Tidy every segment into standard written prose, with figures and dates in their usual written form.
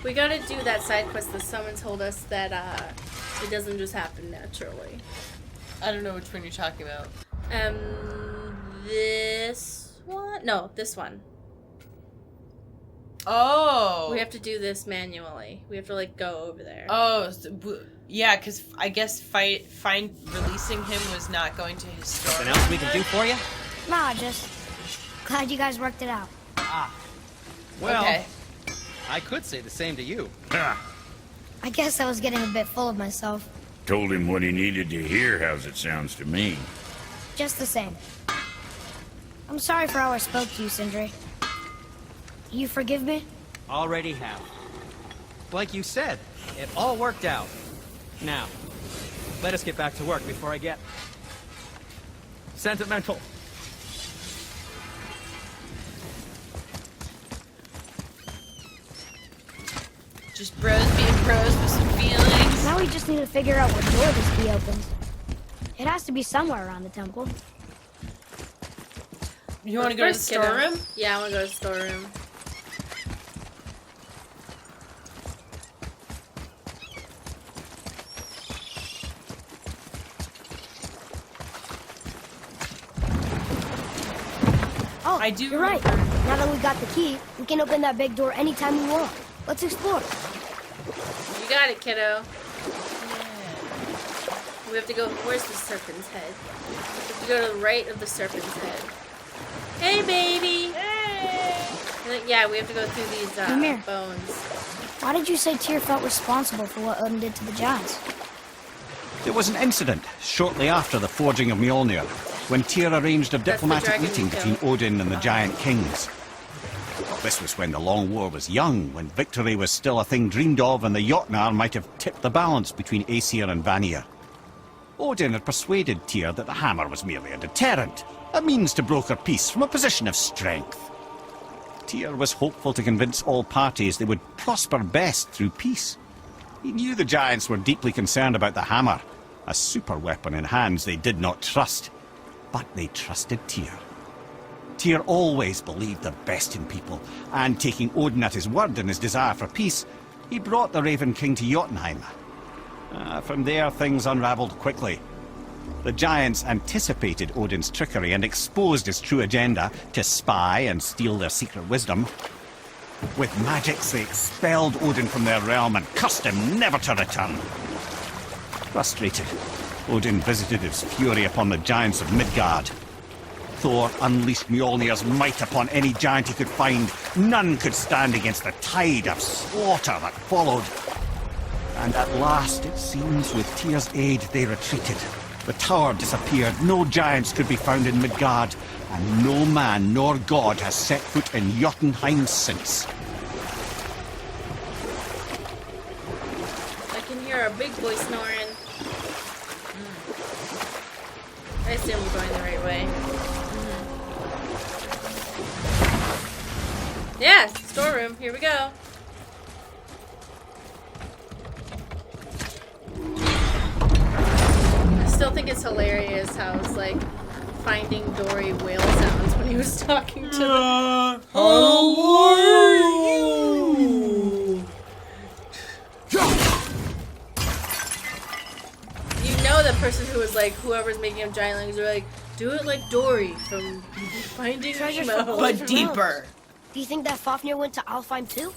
We gotta do that side quest that someone told us that it doesn't just happen naturally. I don't know which one you're talking about. This one? No, this one. Oh. We have to do this manually. We have to, like, go over there. Oh, yeah, because I guess releasing him was not going to his store. Something else we can do for you? Nah, just glad you guys worked it out. Ah. Well, okay. I could say the same to you. I guess I was getting a bit full of myself. Told him what he needed to hear, how's it sounds to me. Just the same. I'm sorry for how I spoke to you, Sindri. You forgive me? Already have. Like you said, it all worked out. Now, let us get back to work before I get sentimental. Just bros being bros with some feelings. Now we just need to figure out what door this key opens. It has to be somewhere around the temple. You want to go to the storeroom? Yeah, I want to go to the storeroom. Oh, I do you're right. Now that we got the key, we can open that big door anytime we want. Let's explore. You got it, kiddo. We have to go. Where's the serpent's head? We have to go to the right of the serpent's head. Hey, baby. Hey. And then, yeah, we have to go through these Come here. bones. Why did you say Tyr felt responsible for what Odin did to the giants? There was an incident shortly after the forging of Mjolnir, when Tyr arranged a diplomatic dragon meeting we between killed. Odin and the giant kings. This was when the Long War was young, when victory was still a thing dreamed of, and the Jotnar might have tipped the balance between Aesir and Vanir. Odin had persuaded Tyr that the hammer was merely a deterrent, a means to broker peace from a position of strength. Tyr was hopeful to convince all parties they would prosper best through peace. He knew the giants were deeply concerned about the hammer, a super weapon in hands they did not trust. But they trusted Tyr. Tyr always believed the best in people, and taking Odin at his word in his desire for peace, he brought the Raven King to Jotunheim. From there, things unravelled quickly. The giants anticipated Odin's trickery and exposed his true agenda to spy and steal their secret wisdom. With magics, they expelled Odin from their realm and cursed him never to return. Frustrated, Odin visited his fury upon the giants of Midgard. Thor unleashed Mjolnir's might upon any giant he could find. None could stand against the tide of slaughter that followed. And at last, it seems, with Tyr's aid, they retreated. The tower disappeared, no giants could be found in Midgard, and no man nor god has set foot in Jotunheim since. I can hear a big boy snoring. I assume we're going the right way. Yeah, storeroom. Here we go. I still think it's hilarious how it's like finding Dory whale sounds when he was talking to them. How are you? You know the person who was like, whoever's making him giant language, they're like, do it like Dory from Finding Treasures Nemo. from But deeper. Do you think that Fafnir went to Alfheim too?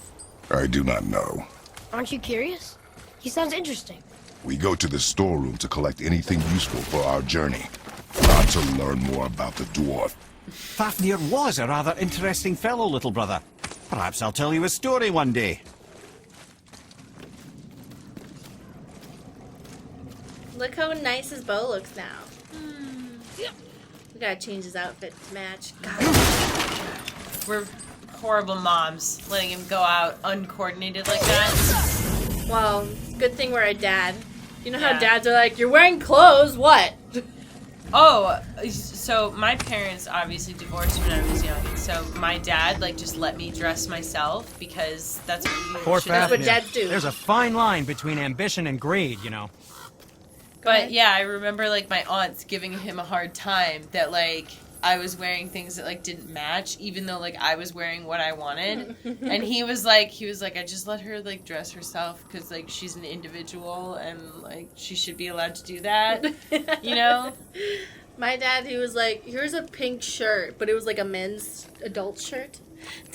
I do not know. Aren't you curious? He sounds interesting. We go to the storeroom to collect anything useful for our journey. Not to learn more about the dwarf. Fafnir was a rather interesting fellow, little brother. Perhaps I'll tell you a story one day. Look how nice his bow looks now. We gotta change his outfit to match. God. We're horrible moms, letting him go out uncoordinated like that. Well, good thing we're a dad. You know how Yeah. dads are like, you're wearing clothes, what? Oh, so my parents obviously divorced when I was young. So my dad like just let me dress myself because that's what you Poor should That's do. what dads do. There's a fine line between ambition and greed, you know. But yeah, I remember like my aunts giving him a hard time that like I was wearing things that like didn't match, even though like I was wearing what I wanted. And he was like, I just let her like dress herself because like she's an individual and like she should be allowed to do that, you know. My dad, he was like, here's a pink shirt, but it was like a men's adult shirt.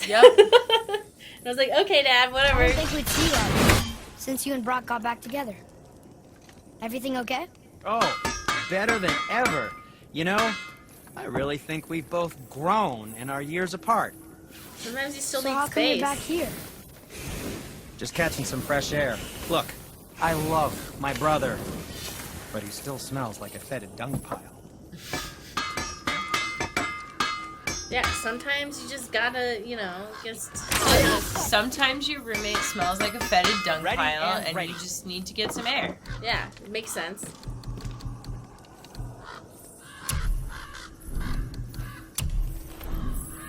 Yep. And I was like, okay, Dad, I whatever. didn't think we'd see that since you and Brock got back together. Everything okay? Oh, better than ever. You know, I really think we've both grown in our years apart. Sometimes you still So need how come you're space. back here? Just catching some fresh air. Look, I love my brother, but he still smells like a fetid dung pile. Yeah, sometimes you just gotta, you know, just... Sometimes your roommate smells like a fetid dung Ready pile, and and ready. you just need to get some air. Yeah, it makes sense.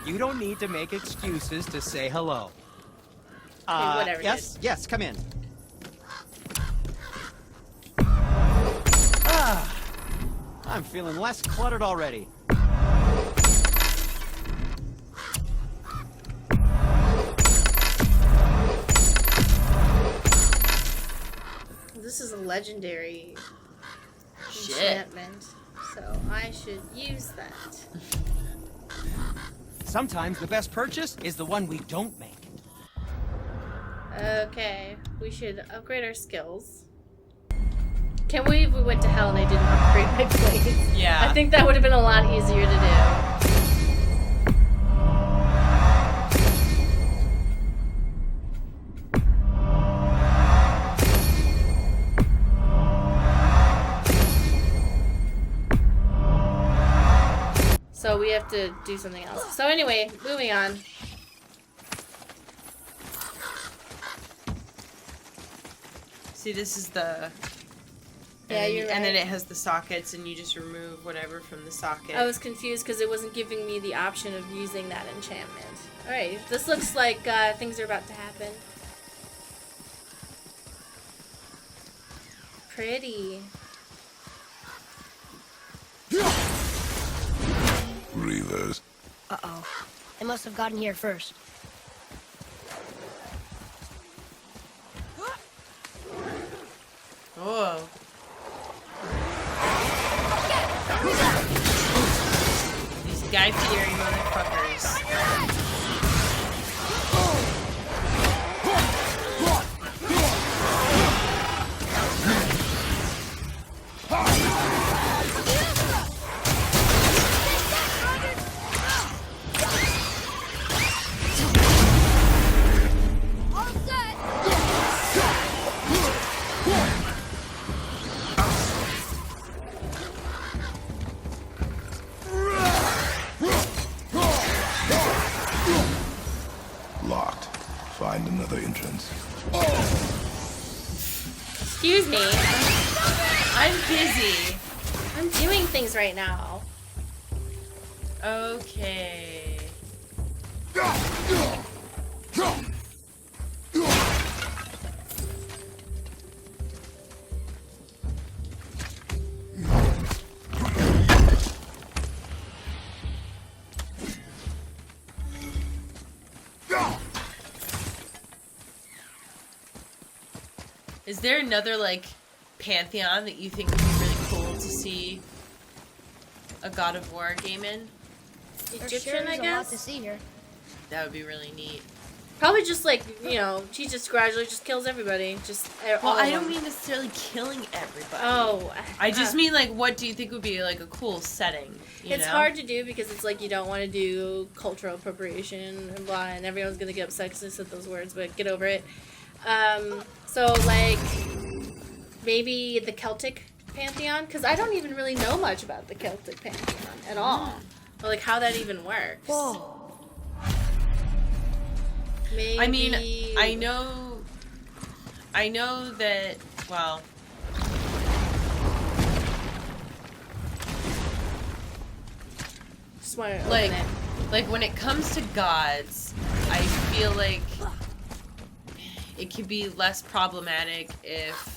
You don't need to make excuses to say hello. whatever, Yes, come in. I'm feeling less cluttered already. This is a legendary Shit. enchantment, so I should use that. Sometimes the best purchase is the one we don't make. Okay, we should upgrade our skills. Can't believe we went to hell and I didn't upgrade my blades. Yeah. I think that would have been a lot easier to do. So we have to do something else. So anyway, moving on. See, this is the... Yeah, and, you're and then right. it has the sockets, and you just remove whatever from the socket. I was confused because it wasn't giving me the option of using that enchantment. Alright, this looks like things are about to happen. Pretty. Reavers. Uh-oh. They must have gotten here first. Oh. These Guy Fieri motherfuckers. Locked. Find another entrance. Excuse me. I'm busy. I'm doing things right now. Okay. Is there another, like, Pantheon that you think would be really cool to see a God of War game in? Egyptian, I a lot guess? to see here. That would be really neat. Probably just like, you know, she just gradually just kills everybody. Just all Well, I of don't them. mean necessarily killing everybody. Oh. I just mean, like, what do you think would be, like, a cool setting? You It's know? hard to do because it's like you don't want to do cultural appropriation and blah, and everyone's gonna get upset because I said those words, but get over it. So like maybe the Celtic Pantheon, because I don't even really know much about the Celtic Pantheon at all, or like how that even works. Whoa. Maybe. I mean, I know that, well, Just want to like, open it. like when it comes to gods, I feel like it could be less problematic if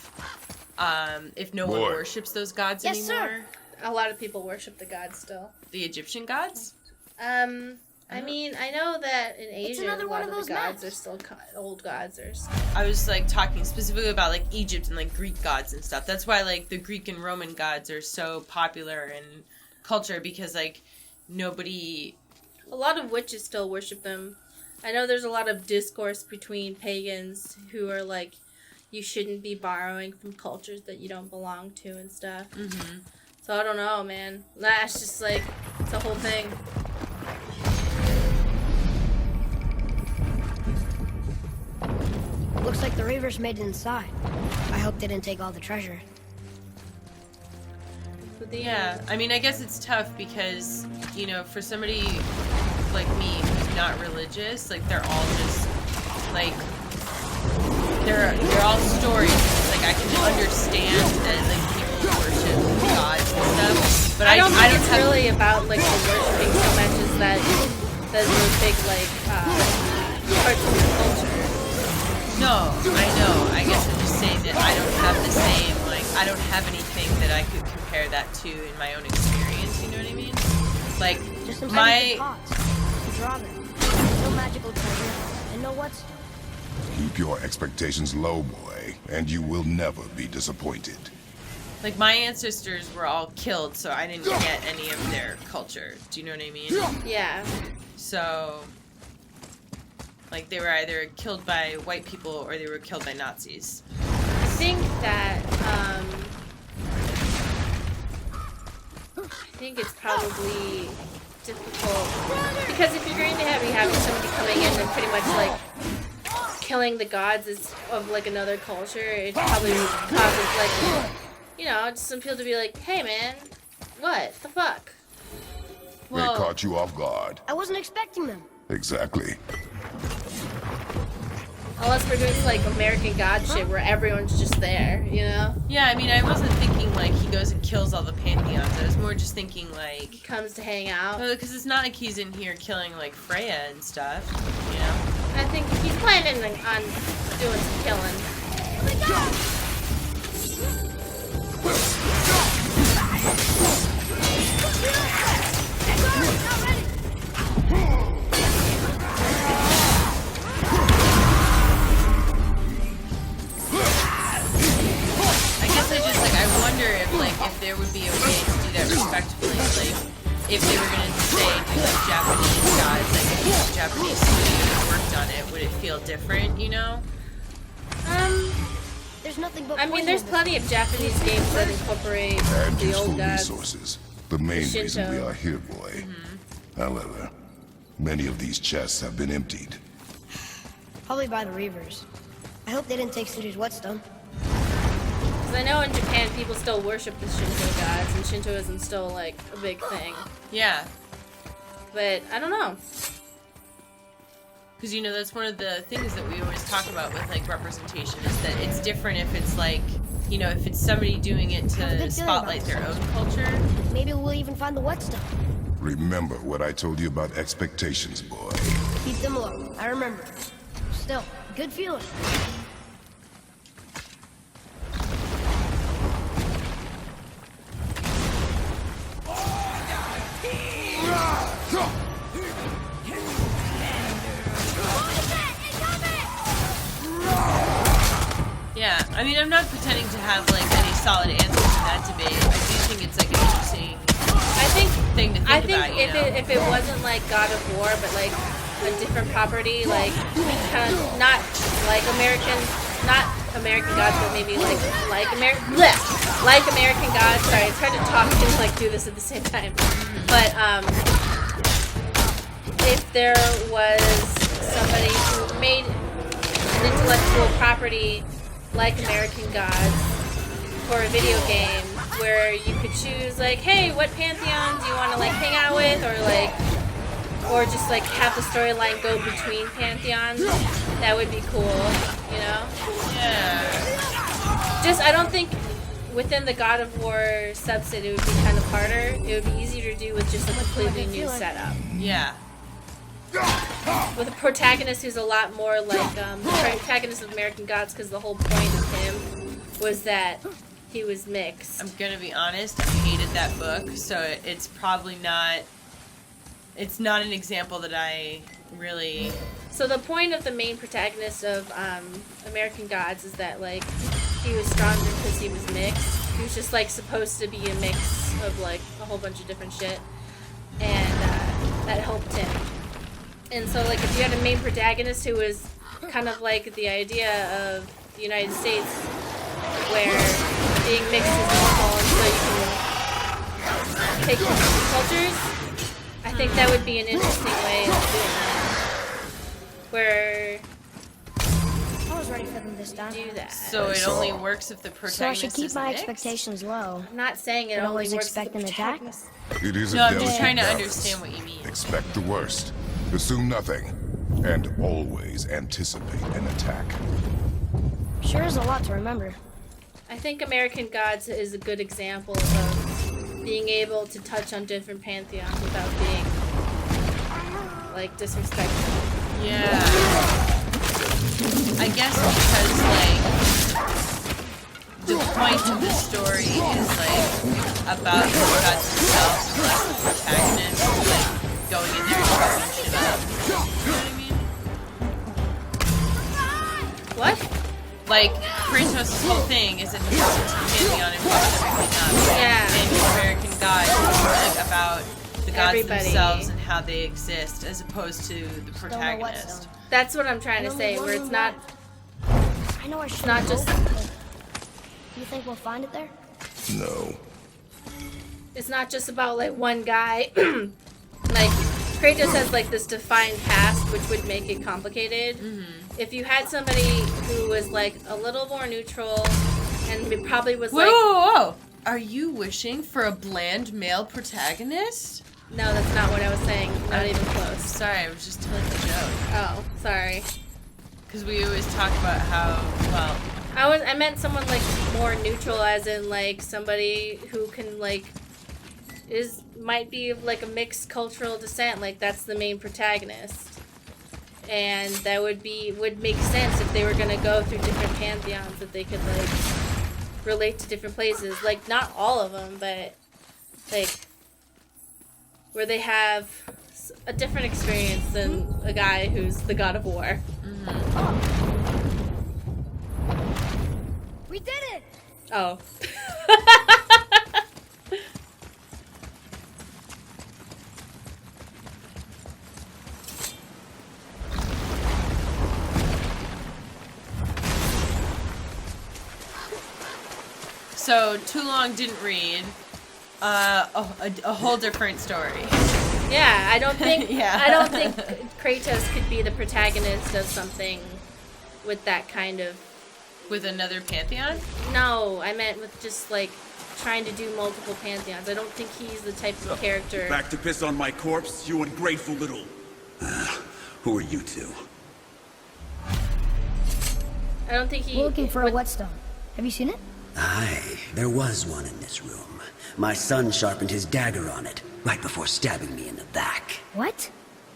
no one Boy. worships those gods Yes, sir. anymore. a lot of people worship the gods still. The Egyptian gods? I mean, I know that in Asia, another a one lot of of the those gods maps. are still old gods. I was like talking specifically about like Egypt and like Greek gods and stuff. That's why like the Greek and Roman gods are so popular in culture, because like nobody. A lot of witches still worship them. I know there's a lot of discourse between pagans who are like, you shouldn't be borrowing from cultures that you don't belong to and stuff. Mm-hmm. So I don't know, man. That's just like, it's a whole thing. Looks like the Reavers made it inside. I hope they didn't take all the treasure. But the, Yeah, I mean, I guess it's tough because, you know, for somebody like me who's not religious, like they're all just like they're all stories. Like I can understand that like people worship gods and stuff, but I don't think it's have, really about like the worshiping so much as that there's a big like cartoon culture. No, I know. I guess I'm just saying that I don't have the same, like, I don't have anything that I could compare that to in my own experience, you know what I mean? Like, Just some my, pots to draw them. No magical treasure, and no whetstone. Keep your expectations low, boy, and you will never be disappointed. like, my ancestors were all killed, so I didn't get any of their culture. Do you know what I mean? Yeah. So, like, they were either killed by white people or they were killed by Nazis. I think that, I think it's probably difficult, because if you're going to be having somebody coming in and pretty much, like, killing the gods of, like, another culture, it probably causes, like, you know, just some people to be like, hey, man, what the fuck? They caught you off guard. I wasn't expecting them. Exactly. Unless we're doing, like, American God shit where everyone's just there, you know? Yeah, I mean, I wasn't thinking, like, he goes and kills all the Pantheons. I was more just thinking, like, Comes to hang out. because it's not like he's in here killing, like, Freya and stuff, you know? I think he's planning on doing some killing. I guess I just, like, I wonder if, like, if there would be a way to do that respectfully, like, if they were gonna say, do, like, Japanese gods, like, if a Japanese studio worked on it, would it feel different, you know? There's nothing but I mean, poison there's in this. plenty of Japanese games that incorporate And the useful old gods. resources. The main Shinto. reason we are here, boy. However, many of these chests have been emptied. Probably by the Reavers. I hope they didn't take Sindri's whetstone. Because I know in Japan people still worship the Shinto gods, and Shintoism's still, like, a big thing. Yeah. But, I don't know. Because, you know, that's one of the things that we always talk about with, like, representation, is that it's different if it's, like, you know, if it's somebody doing it to spotlight their own culture. Maybe we'll even find the whetstone. Remember what I told you about expectations, boy. Keep them low. I remember. Still, good feeling. Yeah, I mean, I'm not pretending to have, like, any solid answers to that debate. I do think it's, like, an interesting I think thing to think I think about, you know? if it wasn't like God of War, but like a different property, like kind of not like not American gods, but maybe like American gods. Sorry, it's hard to talk and like do this at the same time. But if there was somebody who made an intellectual property like American gods for a video game, where you could choose like, hey, what pantheon do you want to like hang out with, or just like have the storyline go between pantheons, that would be cool, you know? Yeah. Just, I don't think within the God of War subset it would be kind of harder. It would be easier to do with just a completely new setup. Yeah. With a protagonist who's a lot more like the protagonist of American Gods, because the whole point of him was that he was mixed. I'm gonna be honest, I hated that book, so it's probably not... It's not an example that I really... So the point of the main protagonist of American Gods is that, like, he was stronger because he was mixed. He was just, like, supposed to be a mix of, like, a whole bunch of different shit. And that helped him. And so, like, if you had a main protagonist who was kind of like the idea of the United States, where being mixed is normal and so you can take different cultures, I think that would be an interesting way of doing that. Where I was ready for them this time. do that. So it only works if the protagonist So I should keep is my mixed? expectations low. I'm not saying it And only always works expect with an the attack? protagonist. It is a No, I'm delicate just trying to balance. understand what you mean. Expect the worst. Assume nothing. And always anticipate an attack. Sure is a lot to remember. I think American Gods is a good example of being able to touch on different pantheons without being, like, disrespectful. Yeah. I guess because, like, the point of the story is, like, about the gods themselves, less the protagonist, like, going in there and fucking shit up. You know what I mean? What? Like, Kratos' whole thing is that he goes into the Pantheon and fucks everything up. Yeah. And American Gods is like about the gods Everybody. themselves and how they exist, as opposed to the Don't know protagonist. whetstone. That's what I'm trying to And say, only where one it's not... I know I should not just- You think we'll find it there? No. It's not just about, like, one guy. Like, Kratos has, like, this defined past, which would make it complicated. If you had somebody who was, like, a little more neutral, and it probably was, Whoa, like... whoa, whoa! Are you wishing for a bland male protagonist? No, that's not what I was saying. Not even close. Sorry, I was just telling a joke. Oh, sorry. Because we always talk about how, well, I meant someone, like, more neutral, as in, like, somebody who can, like... might be of, like, a mixed cultural descent. Like, that's the main protagonist. And that would make sense if they were gonna go through different pantheons, that they could, like, relate to different places. Like, not all of them, but, like, where they have a different experience than a guy who's the god of war. We did it! Oh. so too long didn't read. A whole different story. Yeah, I don't think Yeah. I don't think Kratos could be the protagonist of something with that kind of... With another Pantheon? No, I meant with just, like, trying to do multiple pantheons. I don't think he's the type of character... Back to piss on my corpse, you ungrateful little... who are you two? I don't think he... We're looking for a whetstone. Have you seen it? Aye, there was one in this room. My son sharpened his dagger on it, right before stabbing me in the back. What?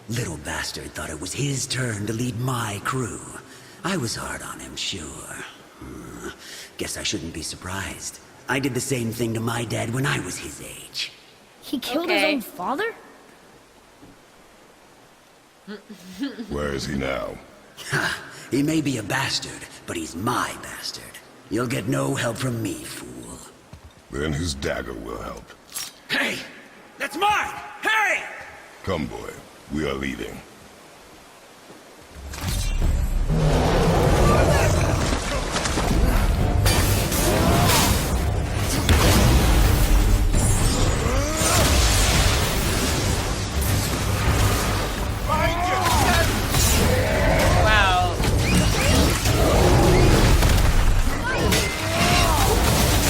Little bastard thought it was his turn to lead my crew. I was hard on him, sure. Guess I shouldn't be surprised. I did the same thing to my dad when I was his age. He killed his Okay. own father? Where is he now? Ha! He may be a bastard, but he's my bastard. You'll get no help from me, fool. Then his dagger will help. Hey! That's mine! Hey! Come, boy. We are leaving. Wow.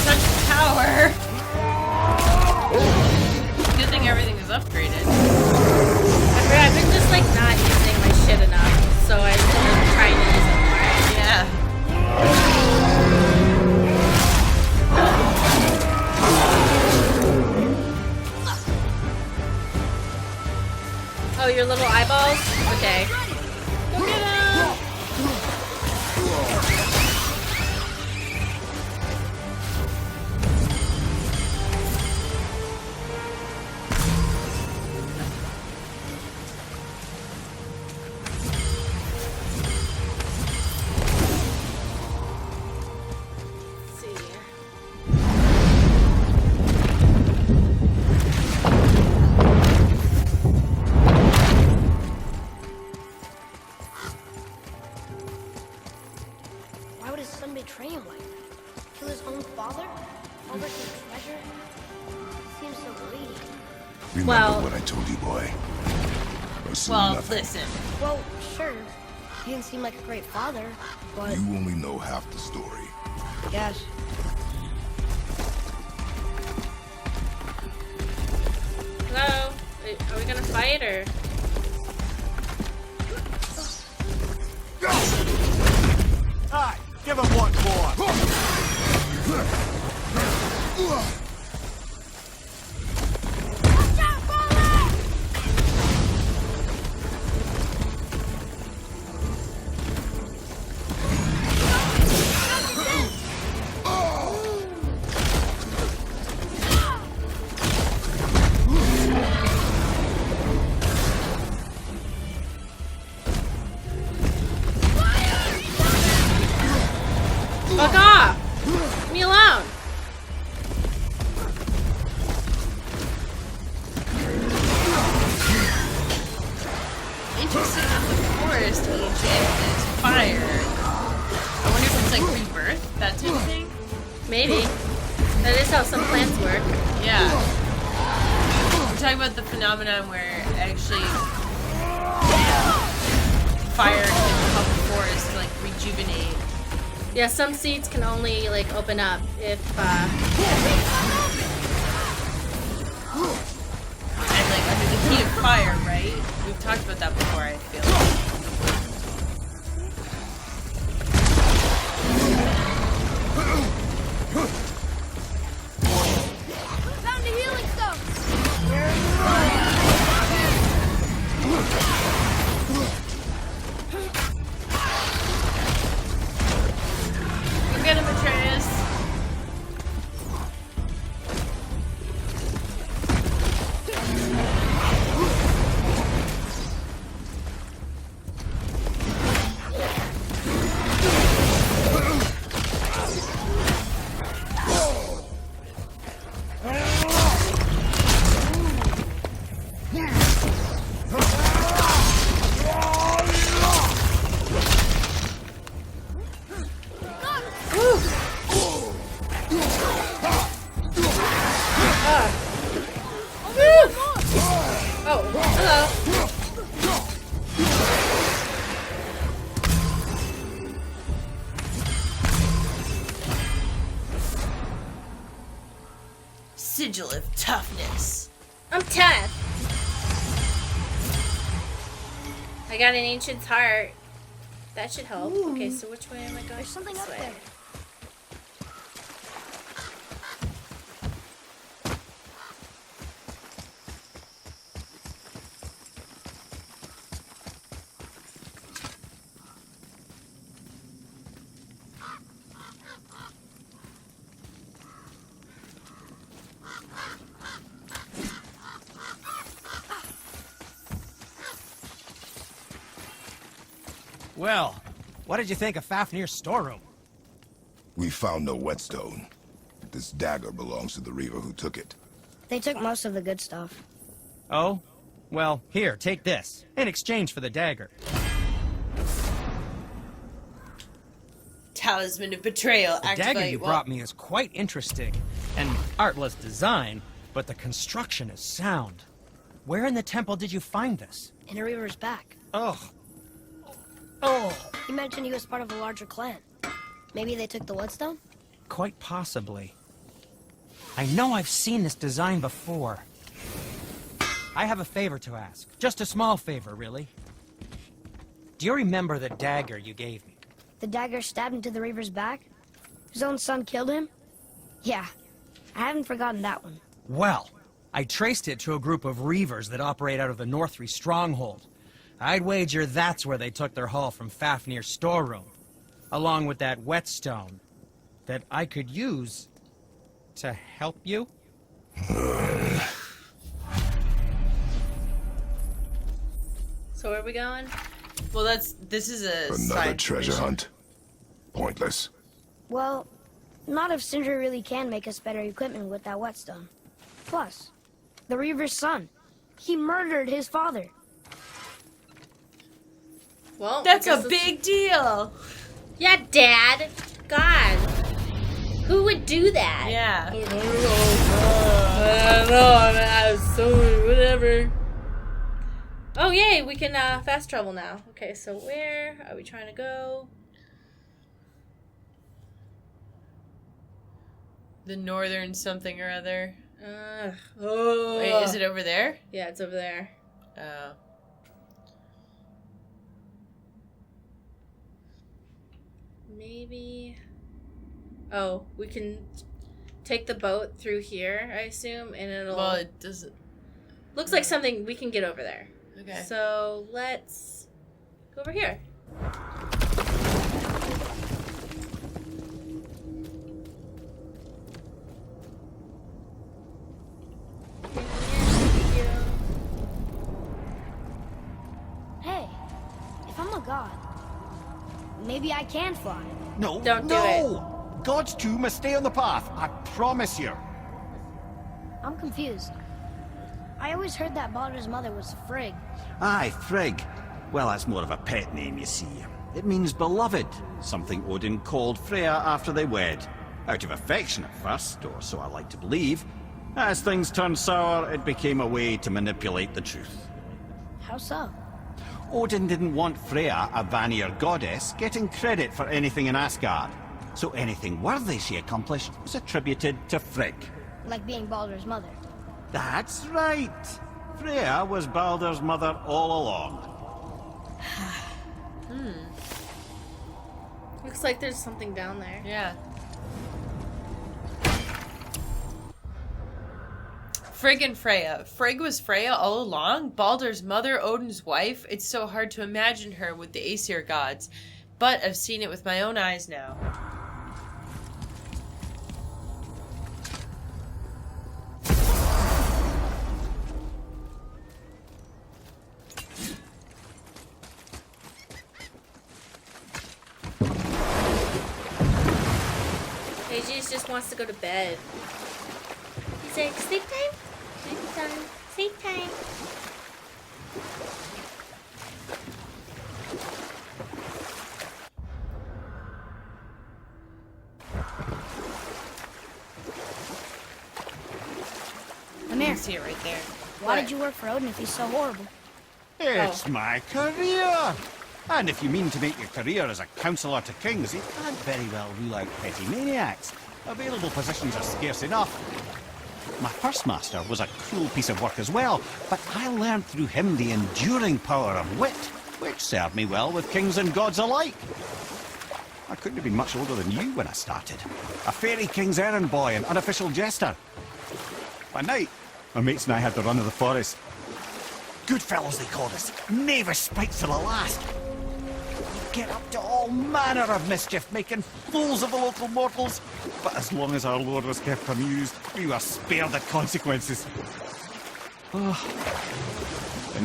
Such power. Good thing everything is upgraded. I've been just, like, not Why would his son betray him like that? Kill his own father? Over some treasure? Seems so greedy. Remember Well- what I told you, boy. Assume Well, nothing. listen. Well, sure. He didn't seem like a great father, but You only know half the story. I guess. Hello? Are we gonna fight or? Aye, give him one more. Fuck off! Leave me alone! Interesting that the forest agent is fire. I wonder if it's like rebirth, that type of thing. Maybe. That is how some plants work. Yeah. We're talking about the phenomenon where actually fire can help the forest to like rejuvenate. Yeah, some seeds can only like open up if And like under the heat of fire, right? We've talked about that before, I feel like. Found a healing stone! Go get him, Atreus. oh, hello. Sigil of toughness. I'm tough. I got an ancient's heart. That should help. Okay, so which way am I going? There's something This up way. there. Well, what did you think of Fafnir's storeroom? We found no whetstone. This dagger belongs to the reaver who took it. They took most of the good stuff. Oh? Well, here, take this, in exchange for the dagger. Talisman of betrayal. The dagger you brought me is quite interesting. An artless design, but the construction is sound. Where in the temple did you find this? In a reaver's back. Oh. Oh. He mentioned he was part of a larger clan. Maybe they took the whetstone? Quite possibly. I know I've seen this design before. I have a favor to ask. Just a small favor, really. Do you remember the dagger you gave me? The dagger stabbed into the reaver's back? His own son killed him? Yeah, I haven't forgotten that one. Well, I traced it to a group of reavers that operate out of the Northree stronghold. I'd wager that's where they took their haul from Fafnir's storeroom, along with that whetstone that I could use to help you. So where are we going? Well, this is a Another side treasure mission. hunt. Pointless. Well, not if Sindri really can make us better equipment with that whetstone. Plus, the reaver's son. He murdered his father. Well, That's I guess a big deal. Yeah, Dad. God. Who would do that? Yeah. I don't know. So whatever. Oh yay, we can fast travel now. Okay, so where are we trying to go? The northern something or other. Oh. Wait, is it over there? Yeah, it's over there. Oh. Maybe. Oh, we can take the boat through here, I assume, and it'll. Well, it doesn't. Looks like something we can get over there. Okay. So let's go over here. Hey, if I'm a god, maybe I can fly. No, Don't do no! Gods too must stay on the path, I promise you. I'm confused. I always heard that Baldur's mother was Frigg. Aye, Frigg. Well, that's more of a pet name, you see. It means beloved, something Odin called Freya after they wed. Out of affection at first, or so I like to believe. As things turned sour, it became a way to manipulate the truth. How so? Odin didn't want Freya, a Vanir goddess, getting credit for anything in Asgard. So anything worthy she accomplished was attributed to Frigg. Like being Baldur's mother. That's right. Freya was Baldur's mother all along. Looks like there's something down there. Yeah. Frigg and Freya. Frigg was Freya all along? Baldur's mother, Odin's wife? It's so hard to imagine her with the Aesir gods. But I've seen it with my own eyes now. Aegis just wants to go to bed. He's like, sleep time? Sleep time. Sleep time. You Amir, can see it right there. why did you work for Odin if he's so horrible? It's my career! And if you mean to make your career as a counsellor to kings, you can't very well rule out petty maniacs. Available positions are scarce enough. My first master was a cruel piece of work as well, but I learned through him the enduring power of wit, which served me well with kings and gods alike. I couldn't have been much older than you when I started. A fairy king's errand boy and unofficial jester. By night, my mates and I had the run of the forest. Good fellows they called us, knavish spikes to the last. Get up to all manner of mischief, making fools of the local mortals. But as long as our lord was kept amused, we were spared the consequences. Then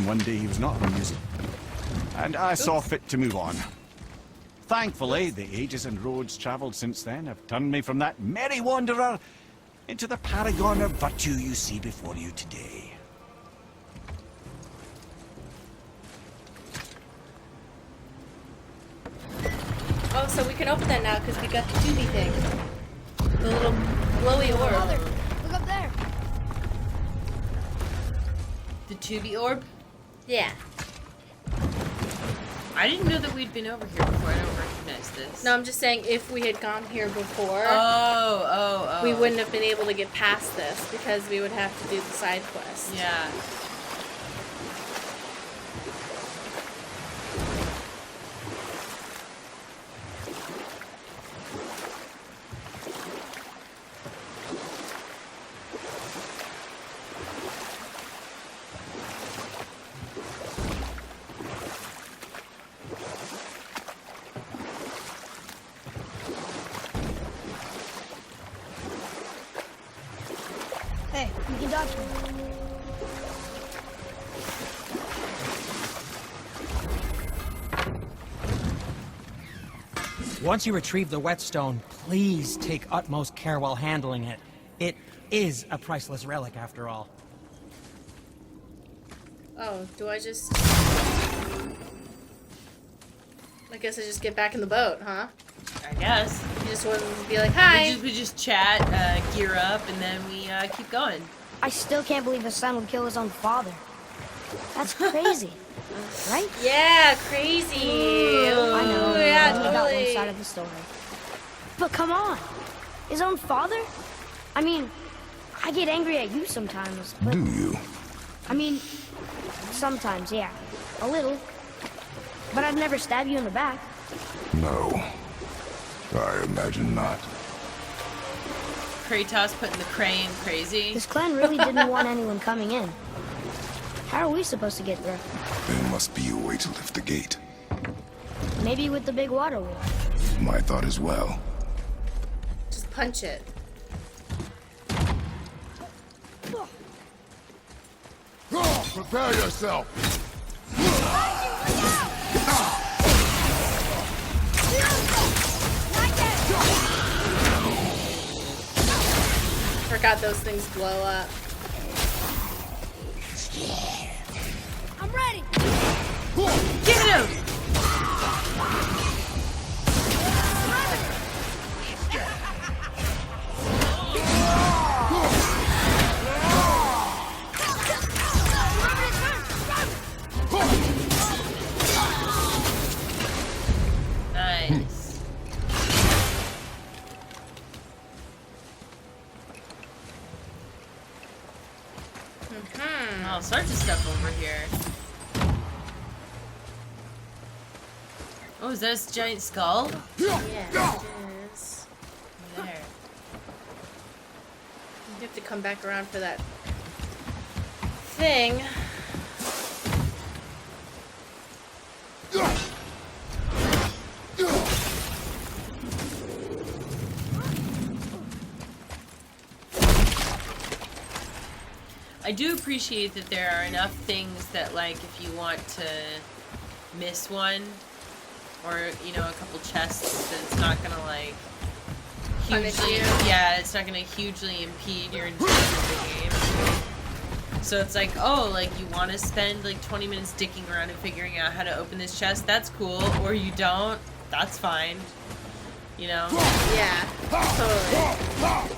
one day he was not amused, and I saw fit to move on. Thankfully, the ages and roads travelled since then have turned me from that merry wanderer into the paragon of virtue you see before you today. Oh, so we can open that now because we got the tubey thing. The little glowy orb. Mother, look up there. The Tubi orb? Yeah. I didn't know that we'd been over here before. I don't recognize this. No, I'm just saying if we had gone here before, Oh. we wouldn't have been able to get past this because we would have to do the side quest. Yeah. Hey, you can dodge me. Once you retrieve the whetstone, please take utmost care while handling it. It is a priceless relic, after all. Oh, do I just... I guess I just get back in the boat, huh? I guess. You just want to be like, hi. We just chat, gear up, and then we keep going. I still can't believe his son would kill his own father. That's crazy, right? Yeah, crazy. Ooh, I know. Yeah, I only got one totally. side of the story. But come on, his own father? I mean, I get angry at you sometimes, but Do you? I mean, sometimes, yeah, a little. But I'd never stab you in the back. No. I imagine not. Kratos putting the crane crazy. This clan really didn't want anyone coming in. How are we supposed to get through? There must be a way to lift the gate. Maybe with the big water wheel. My thought as well. Just punch it. Prepare yourself! Forgot those things blow up. I'm ready! Give it him! Nice. All sorts of stuff over here. Oh, is that a giant skull? Yeah, it is. There. You have to come back around for that thing. I do appreciate that there are enough things that, like, if you want to miss one, or, you know, a couple chests, that it's not gonna, like, Punish hugely, you. yeah, it's not gonna hugely impede your enjoyment of the game. So it's like, oh, like, you want to spend, like, 20 minutes dicking around and figuring out how to open this chest, that's cool, or you don't, that's fine, you know? Yeah, totally.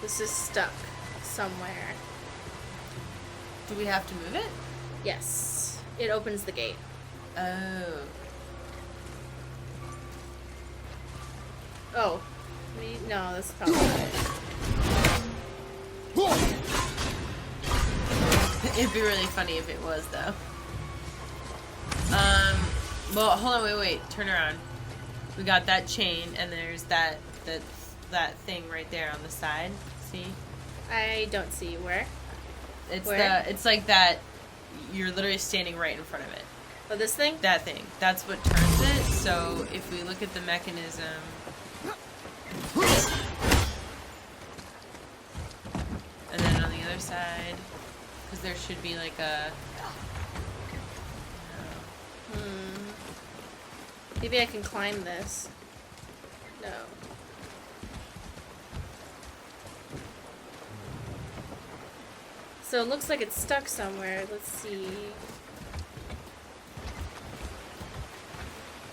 This is stuck somewhere. Do we have to move it? Yes. It opens the gate. Oh. Oh. No, that's probably not it. It'd be really funny if it was, though. Well, hold on, wait, turn around. We got that chain, and there's that thing right there on the side. See? I don't see where. It's Where? it's like that. You're literally standing right in front of it. Oh, this thing? That thing. That's what turns it. So if we look at the mechanism. And then on the other side, because there should be like a. Maybe I can climb this. No. So it looks like it's stuck somewhere. Let's see.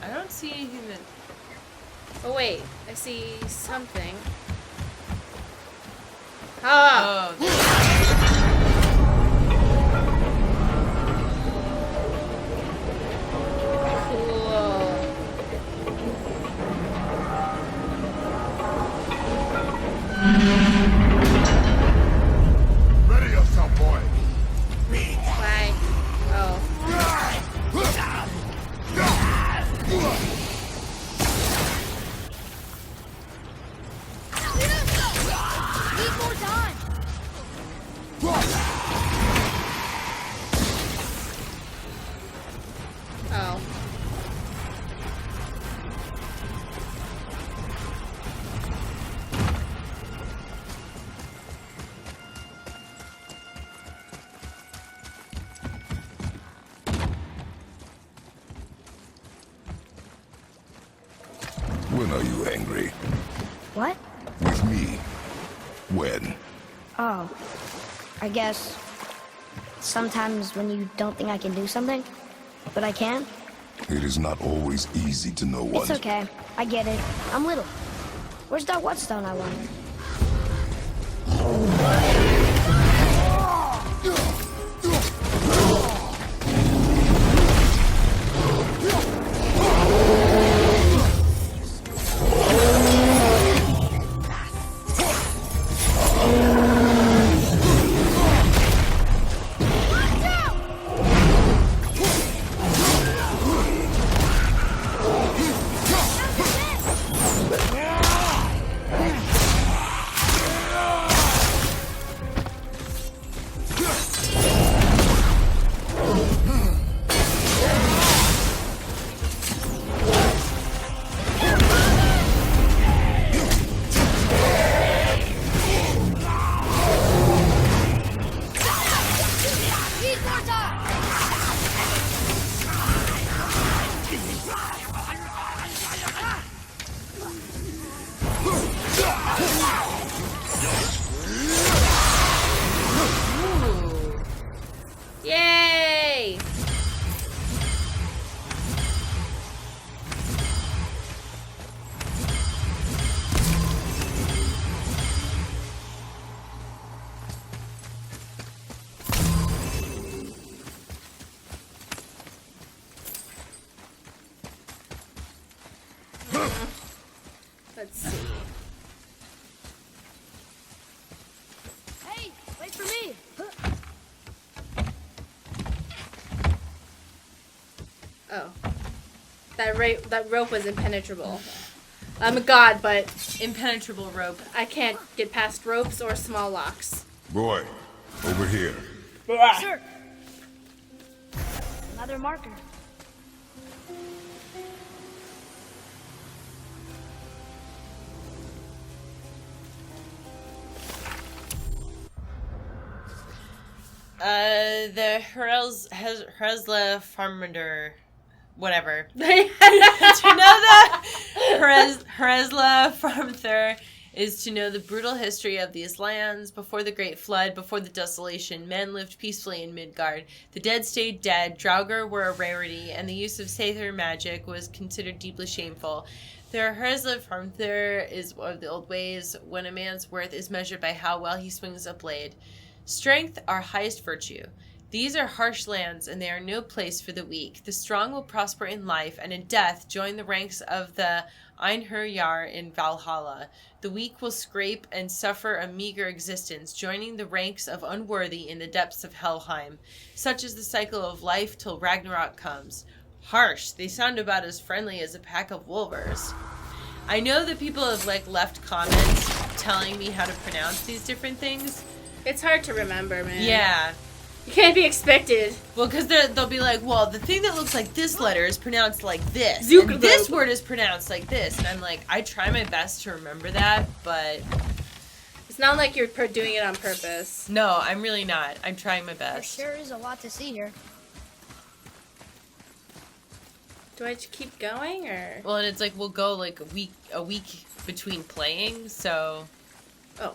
I don't see anything that. Oh wait, I see something. Ah! Oh. Ready yourself, boy! Why? Oh. Need more time! Oh. When are you angry? What? With me. When? Oh. I guess sometimes when you don't think I can do something, but I can. It is not always easy to know what. It's okay. I get it. I'm little. Where's that whetstone I wanted? Yay! Let's see. Hey, wait for me. Oh. That rope was impenetrable. I'm a god, but Impenetrable rope. I can't get past ropes or small locks. Boy, over here. Sir. Another marker. The Hresla Farmander, whatever. To know the Hresla Farmander is to know the brutal history of these lands. Before the Great Flood, before the desolation, men lived peacefully in Midgard. The dead stayed dead, Draugr were a rarity, and the use of Sather magic was considered deeply shameful. The Hresla Farmander is one of the old ways when a man's worth is measured by how well he swings a blade. Strength, our highest virtue. These are harsh lands, and they are no place for the weak. The strong will prosper in life, and in death join the ranks of the Einherjar in Valhalla. The weak will scrape and suffer a meager existence, joining the ranks of unworthy in the depths of Helheim. Such is the cycle of life till Ragnarok comes. Harsh. They sound about as friendly as a pack of wolvers. I know that people have left comments telling me how to pronounce these different things. It's hard to remember, man. Yeah. You can't be expected. Well, because they'll be like, well, the thing that looks like this letter is pronounced like this. Zuckerberg. And this word is pronounced like this. And I'm like, I try my best to remember that, but... It's not like you're doing it on purpose. No, I'm really not. I'm trying my There best. sure is a lot to see here. Do I keep going, or...? Well, and it's like, we'll go a week between playing, so... Oh.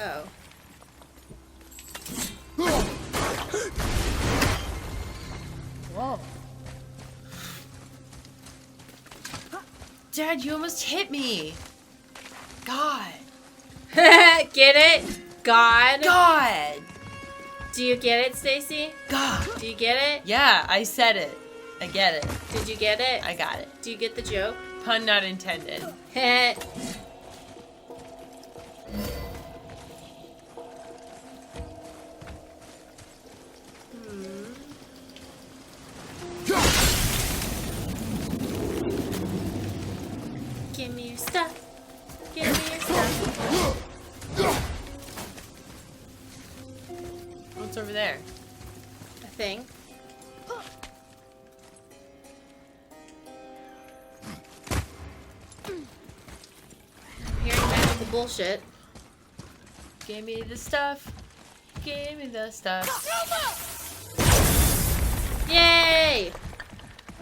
Oh. Whoa. Dad, you almost hit me. God. Get it? God? God. Do you get it, Stacy? God. Do you get it? Yeah, I said it. I get it. Did you get it? I got it. Do you get the joke? Pun not intended. Give me your stuff. Give me your stuff. What's over there? A thing. I'm hearing magical bullshit. Give me the stuff. Give me the stuff. Yay!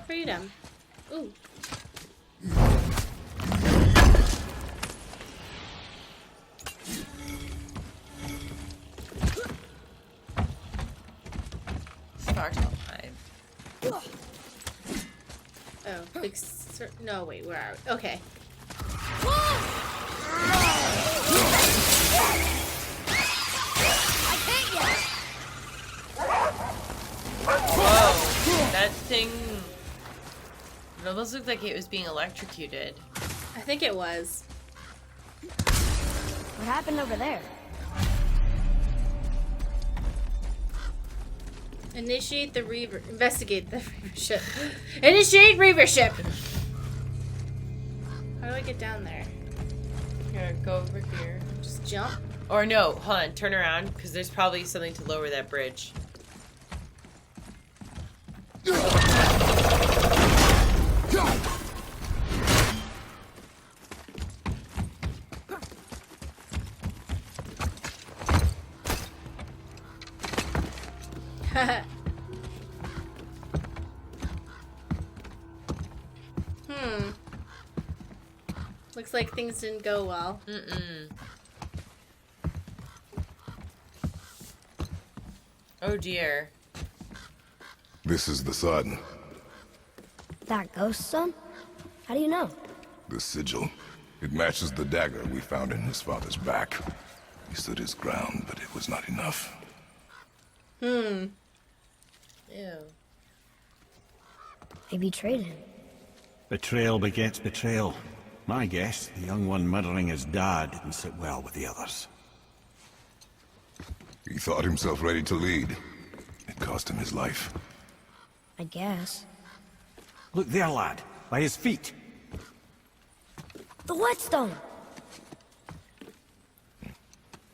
Freedom. Ooh. talked all the time. Oh, big no, wait, where are we? Okay. Whoa, that thing. It almost looked like it was being electrocuted. I think it was. What happened over there? Initiate the Reaver. Investigate the Reaver ship. Initiate Reaver ship! How do I get down there? Here, go over here. Just jump? Or no, hold on, turn around, because there's probably something to lower that bridge. Looks like things didn't go well. Oh dear. This is the sun. That ghost son? How do you know? The sigil. It matches the dagger we found in his father's back. He stood his ground, but it was not enough. Ew. They betrayed him. Betrayal begets betrayal. My guess, the young one murdering his dad didn't sit well with the others. He thought himself ready to lead. It cost him his life. I guess. Look there, lad. By his feet. The whetstone!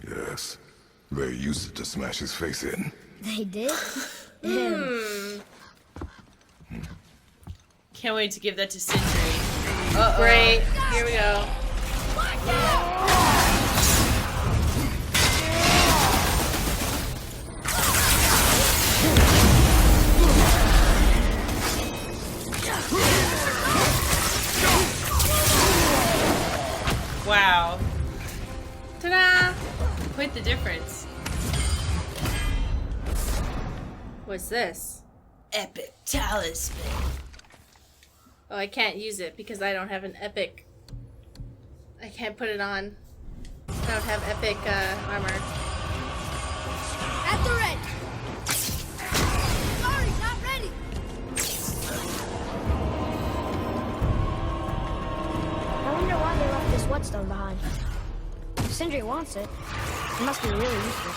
Yes. They used it to smash his face in. They did? Can't wait to give that to Sindri. Great. Here we go. Wow. Ta-da! Quite the difference. What's this? Epic talisman. Oh, I can't use it because I don't have an epic. I can't put it on. I don't have epic armor. At the ready! Sorry, not ready! I wonder why they left this whetstone behind. If Sindri wants it. It must be really useful.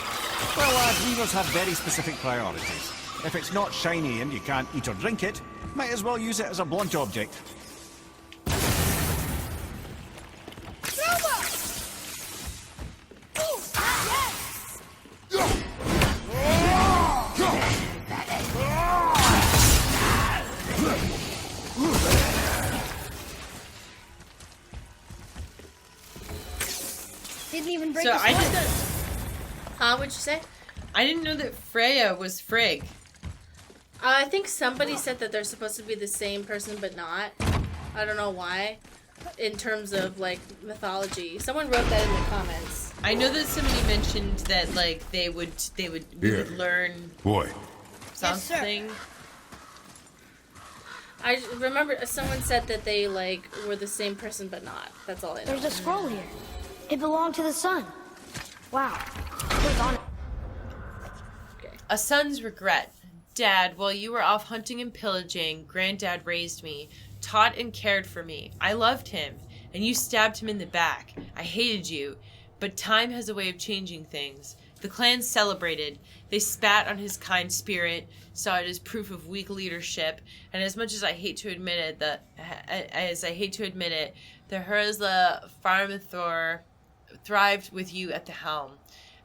Well, lad, weavers have very specific priorities. If it's not shiny and you can't eat or drink it, might as well use it as a blunt object. Didn't even break So the I sword. did that. Huh? What'd you say? I didn't know that Freya was Frigg. I think somebody said that they're supposed to be the same person, but not. I don't know why. In terms of like mythology, someone wrote that in the comments. I know that somebody mentioned that like we would learn Boy, something. I remember someone said that they like were the same person, but not. That's all I know. There's a scroll here. It belonged to the sun. Wow. It was on it. A son's regret. Dad, while you were off hunting and pillaging, Granddad raised me, taught and cared for me. I loved him, and you stabbed him in the back. I hated you, but time has a way of changing things. The clan celebrated. They spat on his kind spirit, saw it as proof of weak leadership, and as much as I hate to admit it, the Herzla Farmathor thrived with you at the helm.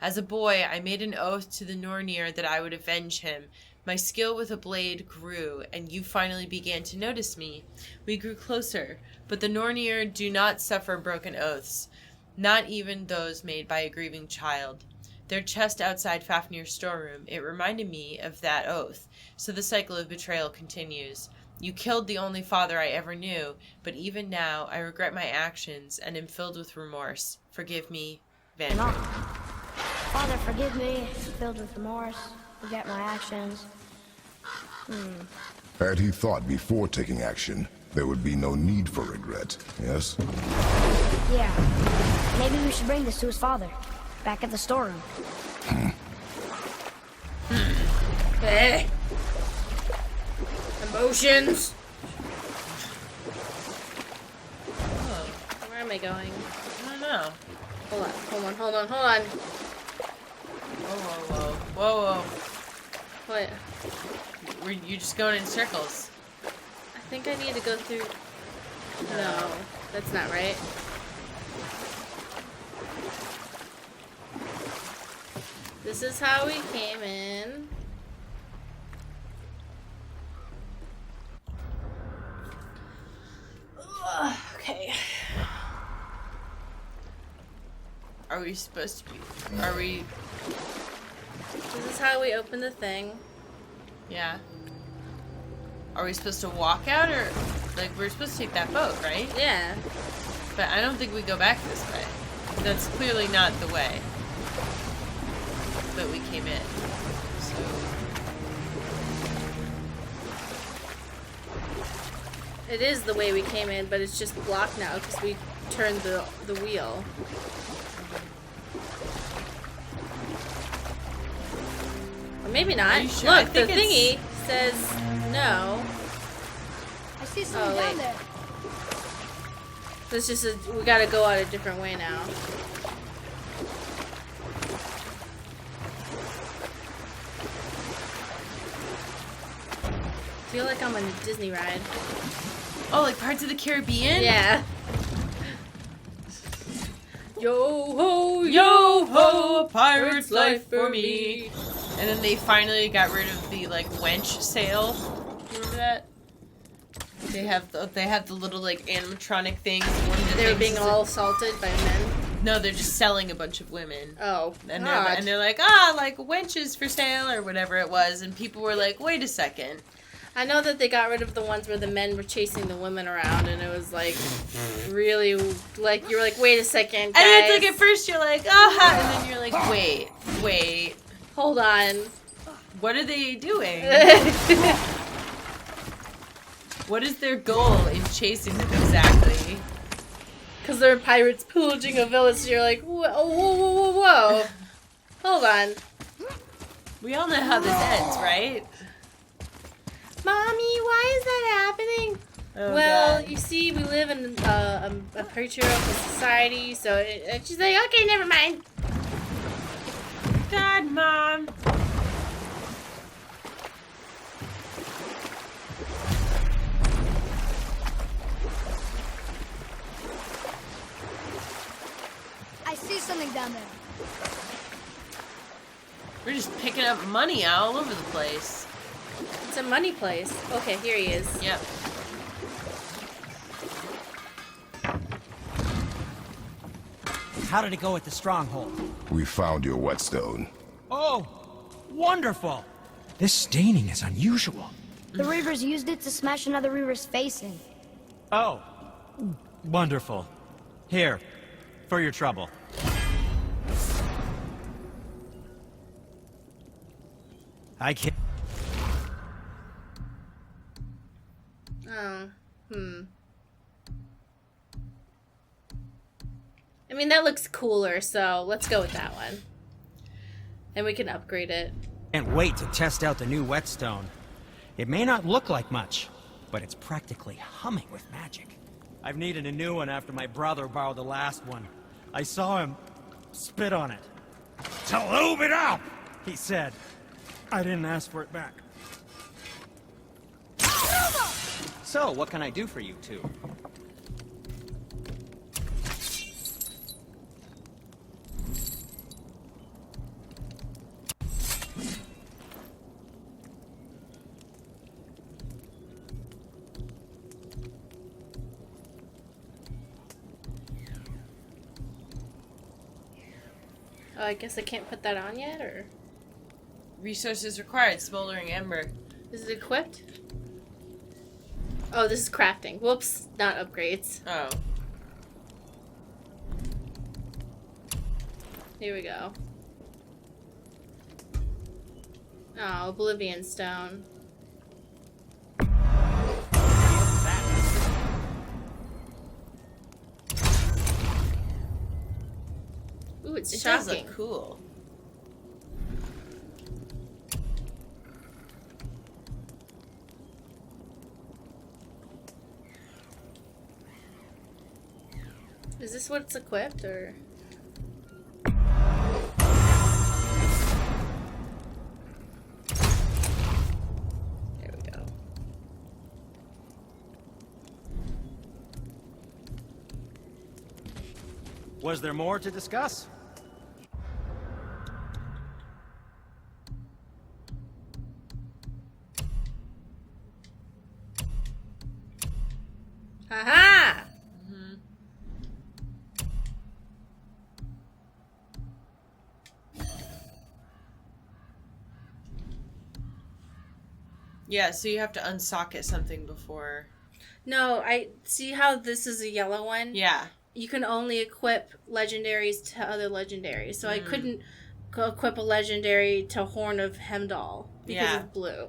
As a boy, I made an oath to the Nornir that I would avenge him. My skill with a blade grew, and you finally began to notice me. We grew closer, but the Nornir do not suffer broken oaths, not even those made by a grieving child. Their chest outside Fafnir's storeroom, it reminded me of that oath, so the cycle of betrayal continues. You killed the only father I ever knew, but even now I regret my actions and am filled with remorse. Forgive me, Vander. Father, forgive me, filled with remorse, forget my actions. Had he thought before taking action, there would be no need for regret, yes? Yeah. Maybe we should bring this to his father. Back at the storeroom. Hey. Emotions. Where am I going? I don't know. Hold on. Whoa. What? You're just going in circles. I think I need to go through... No, that's not right. This is how we came in. Ugh, okay. Are we supposed to be? Are we? This is how we open the thing. Yeah. Are we supposed to walk out, or like we're supposed to take that boat, right? Yeah. But I don't think we go back this way. That's clearly not the way that we came in. So It is the way we came in, but it's just blocked now because we turned the wheel. Or maybe not. Are you sure? I Look, the think thingy says no. I see something down there. It's just we gotta go out a different way now. I feel like I'm on a Disney ride. oh, like Parts of the Caribbean? Yeah. Yo ho, Yo ho, a pirate's life for me. And then they finally got rid of the like wench sale. Remember that? They have the little like animatronic things. One of the They were things being is all assaulted by men. no, they're just selling a bunch of women. Oh, And God. they're like, like wenches for sale or whatever it was, and people were like, wait a second. I know that they got rid of the ones where the men were chasing the women around, and it was like really like you were like, wait a second, guys. And it's like at first you're like, and then you're like, wait, Hold on. what are they doing? What is their goal in chasing them exactly? Because they're pirates pillaging a village, so you're like, whoa. Hold on. We all know how this ends, right? Mommy, why is that happening? Oh, well, God. you see, we live in a patriarchal society, so she's like, okay, never mind. God, Mom. I see something down there. We're just picking up money all over the place. It's a money place. Okay, here he is. Yep. How did it go at the stronghold? We found your whetstone. Oh, wonderful! This staining is unusual. The Reavers used it to smash another Reaver's face in. Oh, wonderful. Here, for your trouble. I can't... Oh, I mean, that looks cooler, so let's go with that one. And we can upgrade it. Can't wait to test out the new whetstone. It may not look like much, but it's practically humming with magic. I've needed a new one after my brother borrowed the last one. I saw him spit on it. "To lube it up," he said. I didn't ask for it back. So, what can I do for you two? Oh, I guess I can't put that on yet, or Resources required. Smoldering ember. is it equipped? Oh, this is crafting. Whoops, not upgrades. Oh. Here we go. Oh, Oblivion Stone. It's It does shocking. look cool. Is this what's equipped, or? There we go. Was there more to discuss? Haha! Yeah, so you have to unsocket something before. No, I see how this is a yellow one. Yeah. You can only equip legendaries to other legendaries, so I couldn't equip a legendary to Horn of Hemdall because Yeah. it's blue.